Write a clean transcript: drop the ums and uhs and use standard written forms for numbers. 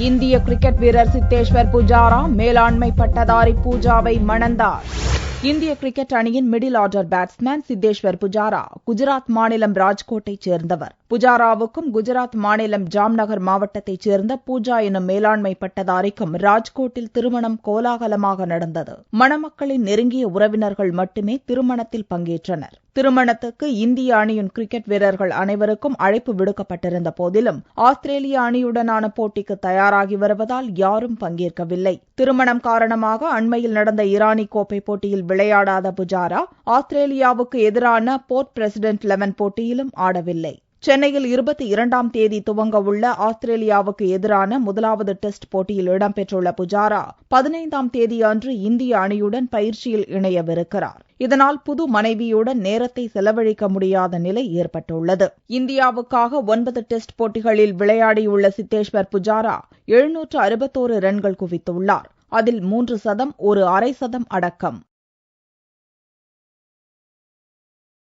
இந்திய கிரிக்கெட் வீரர் சித்தேஸ்வர் புஜாரா மேலாண்மை பட்டதாரி பூஜாவை மணந்தார். இந்திய கிரிக்கெட் அணியின் middle order batsman Cheteshwar Pujara Gujarat மாநிலம் ராஜ்கோட்டைச் சேர்ந்தவர். புஜாராவுக்கும் குஜராத் மாநிலம் ஜாம்நகர் மாவட்டத்தைச் சேர்ந்த பூஜா எனும் மேலாண்மை பட்டதாரிக்கும் ராஜ்கோட்டில் திருமணம் கோலாகலமாக நடந்தது. மணமக்களின் நெருங்கிய உறவினர்கள் மட்டுமே திருமணத்தில் பங்கேற்றனர். திருமணத்துக்கு இந்திய அணியின் கிரிக்கெட் வீரர்கள் அனைவருக்கும் அழைப்பு விடுக்கப்பட்டிருந்த போதிலும் ஆஸ்திரேலிய அணியுடனான போட்டிக்கு தயாராகி வருவதால் யாரும் பங்கேற்கவில்லை. திருமணம் காரணமாக அண்மையில் நடந்த இரானி கோப்பை போட்டியில் விளையாடாத புஜாரா ஆஸ்திரேலியாவுக்கு எதிரான போர்ட் பிரசிடென்ட் 11 போட்டியிலும் ஆடவில்லை. சென்னையில் 22ஆம் தேதி துவங்க உள்ள ஆஸ்திரேலியாவுக்கு எதிரான முதலாவது டெஸ்ட் போட்டியில் இடம்பெற்றுள்ள புஜாரா 15ஆம் தேதி அன்று இந்திய அணியுடன் பயிற்சியில் இணையவிருக்கிறார். இதனால் புது மனைவியுடன் நேரத்தை செலவழிக்க முடியாத நிலை ஏற்பட்டுள்ளது. இந்தியாவுக்காக 9 டெஸ்ட் போட்டிகளில் விளையாடியுள்ள சித்தேஸ்வர் புஜாரா 761 ரன்கள் குவித்துள்ளார். அதில் 3 சதம், ஒரு அரை சதம் அடக்கம்.